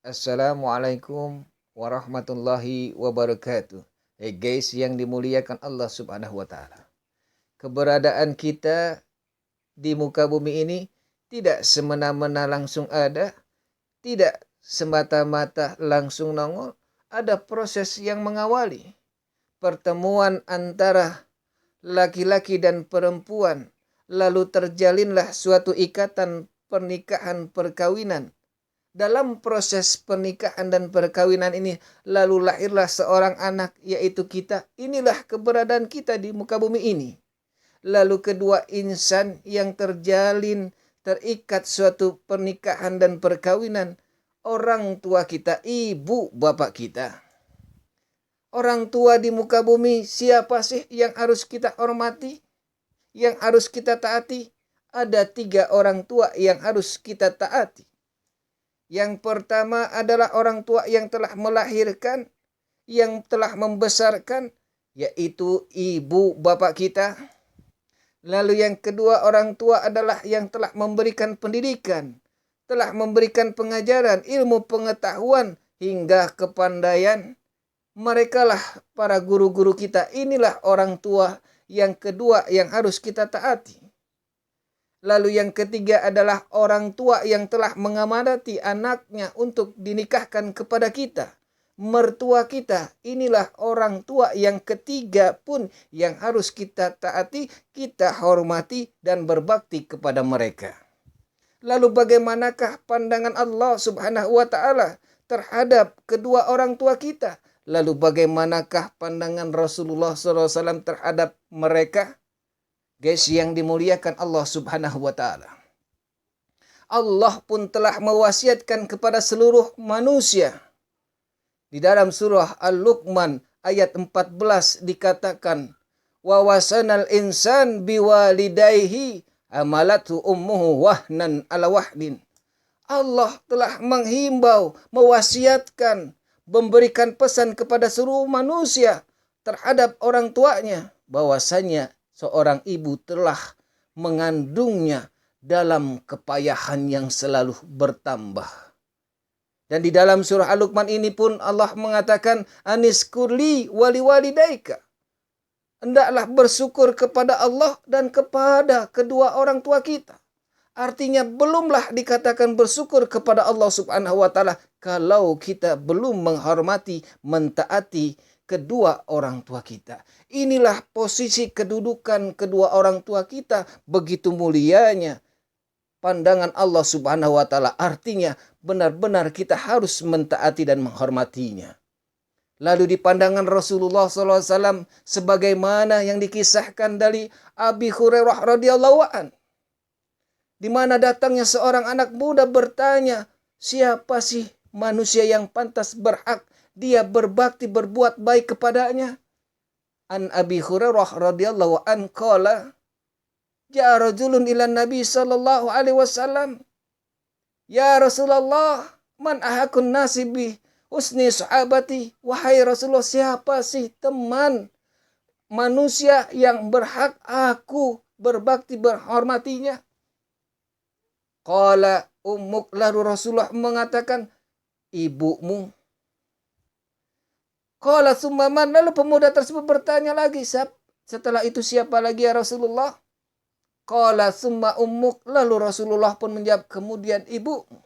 Assalamualaikum warahmatullahi wabarakatuh. Hey guys yang dimuliakan Allah Subhanahu wa taala. Keberadaan kita di muka bumi ini tidak semena-mena langsung ada, tidak semata-mata langsung nongol, ada proses yang mengawali. Pertemuan antara laki-laki dan perempuan, lalu terjalinlah suatu ikatan pernikahan perkawinan. Dalam proses pernikahan dan perkawinan ini, lalu lahirlah seorang anak, yaitu kita. Inilah keberadaan kita di muka bumi ini. Lalu kedua insan yang terjalin, terikat suatu pernikahan dan perkawinan. Orang tua kita, ibu bapak kita. Orang tua di muka bumi, siapa sih yang harus kita hormati? Yang harus kita taati? Ada 3 orang tua yang harus kita taati. Yang pertama adalah orang tua yang telah melahirkan, yang telah membesarkan, yaitu ibu bapak kita. Lalu yang kedua orang tua adalah yang telah memberikan pendidikan, telah memberikan pengajaran, ilmu pengetahuan, hingga kepandaian. Merekalah para guru-guru kita. Inilah orang tua yang kedua yang harus kita taati. Lalu yang ketiga adalah orang tua yang telah mengamanati anaknya untuk dinikahkan kepada kita. Mertua kita, inilah orang tua yang ketiga pun yang harus kita taati, kita hormati dan berbakti kepada mereka. Lalu bagaimanakah pandangan Allah Subhanahu wa taala terhadap kedua orang tua kita? Lalu bagaimanakah pandangan Rasulullah SAW terhadap mereka? Guys yang dimuliakan Allah Subhanahu wa taala. Allah pun telah mewasiatkan kepada seluruh manusia. Di dalam surah Al-Luqman ayat 14 dikatakan, "Wa wasanal insan biwalidayhi amalatu ummuhu wahnan ala wahdin." Allah telah menghimbau, mewasiatkan, memberikan pesan kepada seluruh manusia terhadap orang tuanya bahwasanya seorang ibu telah mengandungnya dalam kepayahan yang selalu bertambah. Dan di dalam surah Al-Luqman ini pun Allah mengatakan, "Aniskurli wali walidaika." Hendaklah bersyukur kepada Allah dan kepada kedua orang tua kita. Artinya belumlah dikatakan bersyukur kepada Allah Subhanahu wa taala kalau kita belum menghormati, mentaati kedua orang tua kita. Inilah posisi kedudukan kedua orang tua kita, begitu mulianya pandangan Allah Subhanahu wa taala. Artinya benar-benar kita harus mentaati dan menghormatinya. Lalu di pandangan Rasulullah SAW sebagaimana yang dikisahkan dari Abi Hurairah radhiyallahu an, di mana datangnya seorang anak muda bertanya, siapa sih manusia yang pantas berhak dia berbakti berbuat baik kepadanya? An Abi Hurairah radhiyallahu an qala, ja'a rajulun ila Nabi sallallahu alaihi wasallam, ya Rasulullah, man ahakun nasibi husni sahabati. Wahai Rasulullah, siapa sih teman manusia yang berhak aku berbakti berhormatinya? Qala ummuk. Lalu Rasulullah mengatakan, ibumu. Qala summa man. Lalu pemuda tersebut bertanya lagi, setelah itu siapa lagi ya Rasulullah? Qala summa ummuk. Lalu Rasulullah pun menjawab, kemudian ibumu.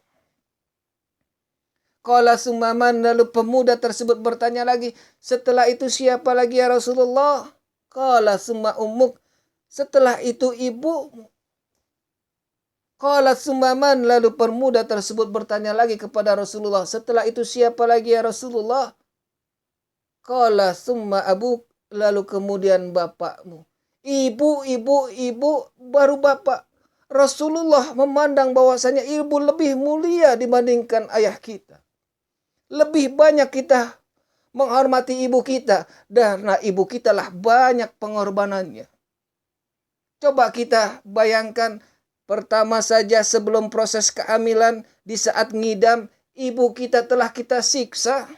Qala summa man. Lalu pemuda tersebut bertanya lagi, setelah itu siapa lagi ya Rasulullah? Qala summa ummuk. Setelah itu ibumu. Qala summa man. Lalu pemuda tersebut bertanya lagi kepada Rasulullah, setelah itu siapa lagi ya Rasulullah? Qala summa abuk. Lalu kemudian bapakmu. Ibu, baru bapak. Rasulullah memandang bahwasanya ibu lebih mulia dibandingkan ayah kita. Lebih banyak kita menghormati ibu kita, karena ibu kita lah banyak pengorbanannya. Coba kita bayangkan, pertama saja sebelum proses kehamilan, di saat ngidam, ibu kita telah kita siksa.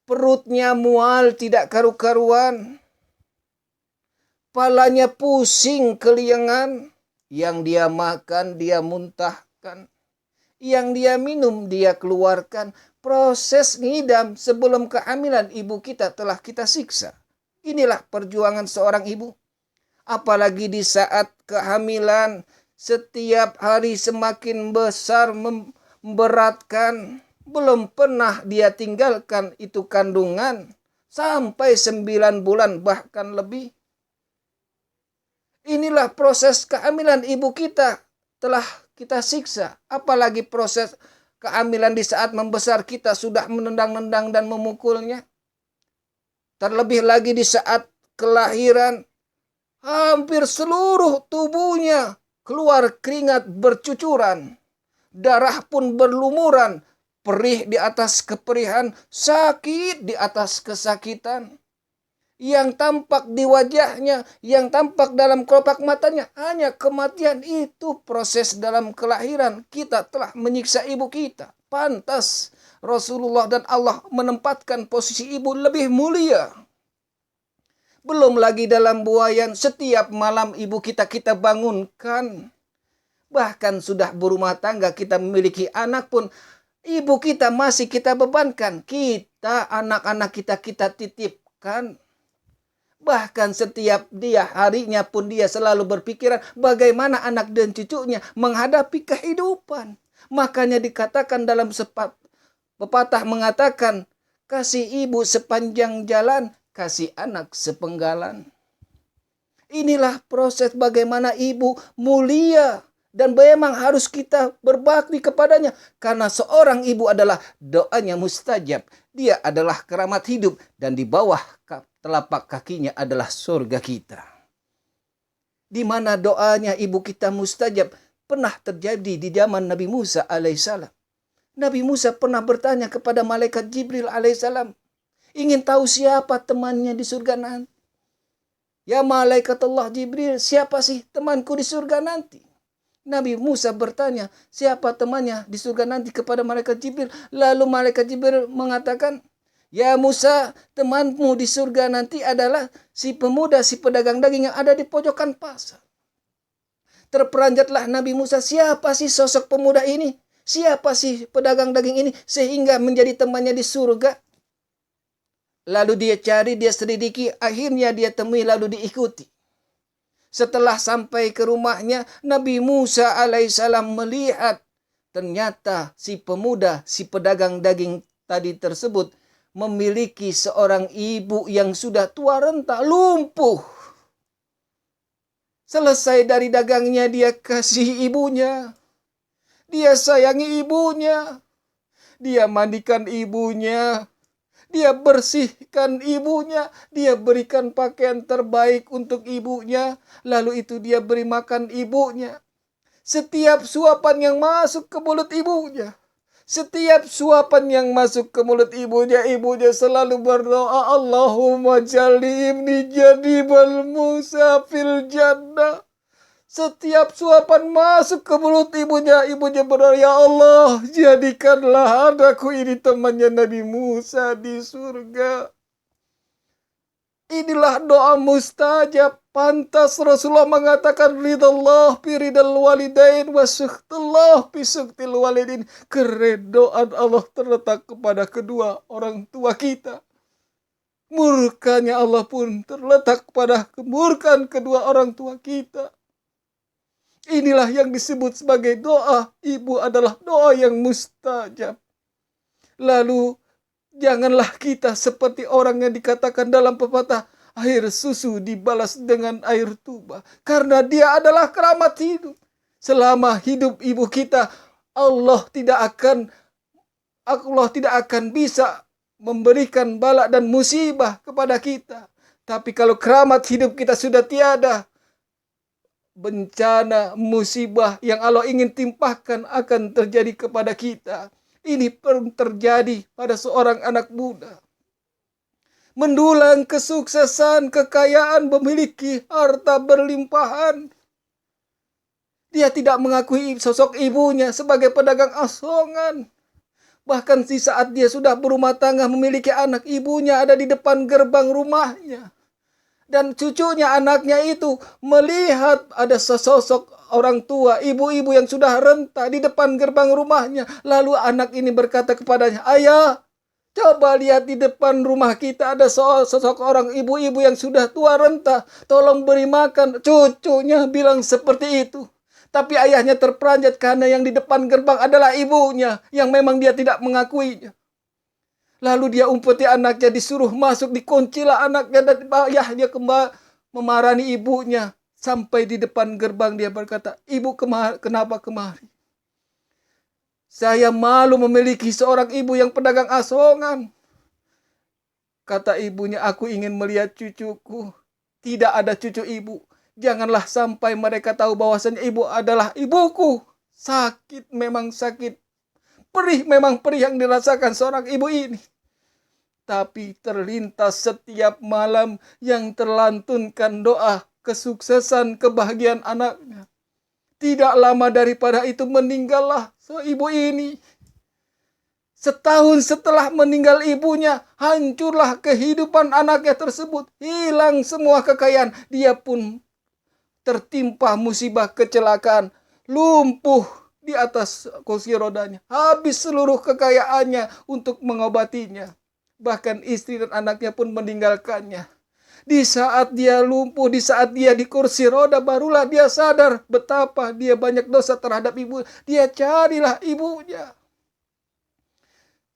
Perutnya mual tidak karu-karuan. Palanya pusing keliengan. Yang dia makan, dia muntahkan. yang dia minum, dia keluarkan. Proses ngidam sebelum kehamilan ibu kita telah kita siksa. Inilah perjuangan seorang ibu. Apalagi di saat kehamilan, setiap hari semakin besar memberatkan. Belum pernah dia tinggalkan itu kandungan. Sampai 9 bulan bahkan lebih. Inilah proses kehamilan ibu kita telah kita siksa. Apalagi proses kehamilan di saat membesar kita sudah menendang-nendang dan memukulnya. Terlebih lagi di saat kelahiran, hampir seluruh tubuhnya keluar keringat bercucuran. Darah pun berlumuran. Perih di atas keperihan, sakit di atas kesakitan. Yang tampak di wajahnya, yang tampak dalam kelopak matanya, hanya kematian. Itu proses dalam kelahiran. Kita telah menyiksa ibu kita. Pantas Rasulullah dan Allah menempatkan posisi ibu lebih mulia. Belum lagi dalam buayan, setiap malam ibu kita bangunkan. Bahkan sudah berumah tangga, kita memiliki anak pun, ibu kita masih kita bebankan. Kita, anak-anak kita titipkan. Bahkan setiap dia harinya pun dia selalu berpikiran bagaimana anak dan cucunya menghadapi kehidupan. Makanya dikatakan dalam pepatah mengatakan, kasih ibu sepanjang jalan, kasih anak sepenggalan. Inilah proses bagaimana ibu mulia. Dan memang harus kita berbakti kepadanya. Karena seorang ibu adalah doanya mustajab. Dia adalah keramat hidup. Dan di bawah telapak kakinya adalah surga kita. Di mana doanya ibu kita mustajab. Pernah terjadi di zaman Nabi Musa alaihissalam. Nabi Musa pernah bertanya kepada malaikat Jibril alaihissalam. Ingin tahu siapa temannya di surga nanti. Ya malaikat Allah Jibril, siapa sih temanku di surga nanti? Nabi Musa bertanya, siapa temannya di surga nanti kepada malaikat Jibril. Lalu malaikat Jibril mengatakan, ya Musa, temanmu di surga nanti adalah si pemuda, si pedagang daging yang ada di pojokan pasar. Terperanjatlah Nabi Musa, siapa sih sosok pemuda ini? Siapa sih pedagang daging ini sehingga menjadi temannya di surga? Lalu dia cari, dia selidiki, akhirnya dia temui lalu diikuti. Setelah sampai ke rumahnya, Nabi Musa alaihissalam melihat ternyata si pemuda, si pedagang daging tadi tersebut memiliki seorang ibu yang sudah tua renta, lumpuh. Selesai dari dagangnya, dia kasih ibunya. Dia sayangi ibunya. Dia mandikan ibunya. Dia bersihkan ibunya, dia berikan pakaian terbaik untuk ibunya, lalu itu dia beri makan ibunya. Setiap suapan yang masuk ke mulut ibunya, setiap suapan yang masuk ke mulut ibunya, ibunya selalu berdoa, Allahumma jali ibni jadibal Musa fil jannah. Setiap suapan masuk ke mulut ibunya, ibunya berdoa, ya Allah, jadikanlah anakku ini temannya Nabi Musa di surga. Inilah doa mustajab. Pantas Rasulullah mengatakan, ridallah fi ridal walidain wa sukhtullah fi sukhtil walidin. Keredoan Allah terletak kepada kedua orang tua kita. Murkanya Allah pun terletak pada kemurkaan kedua orang tua kita. Inilah yang disebut sebagai doa. Ibu adalah doa yang mustajab. Lalu janganlah kita seperti orang yang dikatakan dalam pepatah, air susu dibalas dengan air tuba. Karena dia adalah keramat hidup. Selama hidup ibu kita, Allah tidak akan bisa memberikan bala dan musibah kepada kita. Tapi kalau keramat hidup kita sudah tiada, bencana, musibah yang Allah ingin timpahkan akan terjadi kepada kita. Ini pun terjadi pada seorang anak muda. Mendulang kesuksesan, kekayaan, memiliki harta berlimpahan. Dia tidak mengakui sosok ibunya sebagai pedagang asongan. Bahkan di saat dia sudah berumah tangga memiliki anak, ibunya ada di depan gerbang rumahnya. Dan cucunya, anaknya itu melihat ada sesosok orang tua, ibu-ibu yang sudah renta di depan gerbang rumahnya. Lalu anak ini berkata kepadanya, "Ayah, coba lihat di depan rumah kita ada sosok orang ibu-ibu yang sudah tua renta. Tolong beri makan." Cucunya bilang seperti itu. Tapi ayahnya terperanjat karena yang di depan gerbang adalah ibunya yang memang dia tidak mengakuinya. Lalu dia umpeti anaknya, disuruh masuk, dikuncilah anaknya, dan ayahnya kembali memarani ibunya. Sampai di depan gerbang dia berkata, "Ibu kenapa kemari? Saya malu memiliki seorang ibu yang pedagang asongan." Kata ibunya, "Aku ingin melihat cucuku." Tidak ada cucu ibu. Janganlah sampai mereka tahu bahwasanya ibu adalah ibuku. Sakit memang sakit. Perih memang perih yang dirasakan seorang ibu ini. Tapi terlintas setiap malam yang terlantunkan doa kesuksesan, kebahagiaan anaknya. Tidak lama daripada itu meninggallah ibu ini. Setahun setelah meninggal ibunya, hancurlah kehidupan anaknya tersebut. Hilang semua kekayaan. Dia pun tertimpa musibah kecelakaan. Lumpuh di atas kursi rodanya. Habis seluruh kekayaannya untuk mengobatinya. Bahkan istri dan anaknya pun meninggalkannya. Di saat dia lumpuh, di saat dia di kursi roda, barulah dia sadar betapa dia banyak dosa terhadap ibu. Dia carilah ibunya.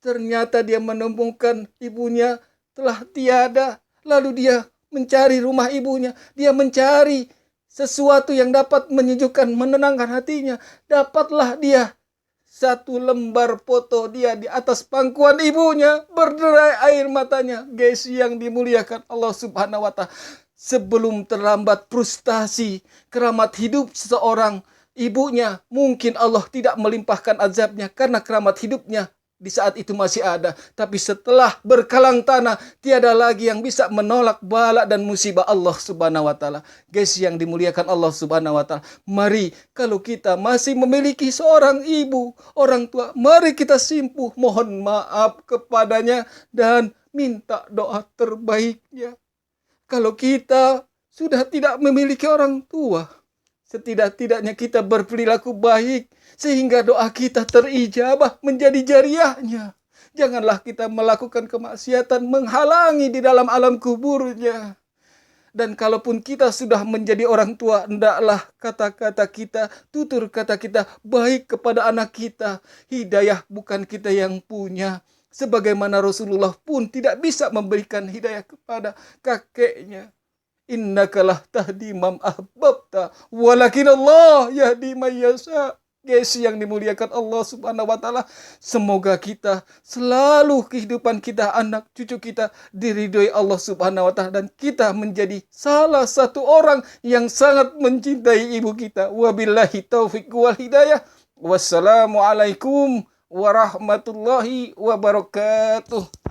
Ternyata dia menemukan ibunya telah tiada. Lalu dia mencari rumah ibunya. Dia mencari sesuatu yang dapat menyejukkan, menenangkan hatinya. Dapatlah dia satu lembar foto dia di atas pangkuan ibunya, berderai air matanya. Guys yang dimuliakan Allah Subhanahu wa Ta'ala, sebelum terlambat frustasi keramat hidup seseorang, ibunya, mungkin Allah tidak melimpahkan azabnya karena keramat hidupnya di saat itu masih ada. Tapi setelah berkalang tanah, tiada lagi yang bisa menolak bala dan musibah Allah Subhanahu wa Ta'ala. Guys yang dimuliakan Allah Subhanahu wa Ta'ala, mari kalau kita masih memiliki seorang ibu, orang tua, mari kita simpuh mohon maaf kepadanya dan minta doa terbaiknya. Kalau kita sudah tidak memiliki orang tua, setidak-tidaknya kita berperilaku baik sehingga doa kita terijabah menjadi jariahnya. Janganlah kita melakukan kemaksiatan menghalangi di dalam alam kuburnya. Dan kalaupun kita sudah menjadi orang tua, hendaklah kata-kata kita, tutur kata kita baik kepada anak kita. Hidayah bukan kita yang punya. Sebagaimana Rasulullah pun tidak bisa memberikan hidayah kepada kakeknya. Innaka lah tahdi man ahbabta, walakin Allah yahdi man yasha. Guys yang dimuliakan Allah Subhanahu wa Ta'ala, semoga kita selalu kehidupan kita, anak cucu kita diridhoi Allah Subhanahu wa Ta'ala, dan kita menjadi salah satu orang yang sangat mencintai ibu kita. Wabillahi taufiq wal hidayah. Wassalamualaikum warahmatullahi wabarakatuh.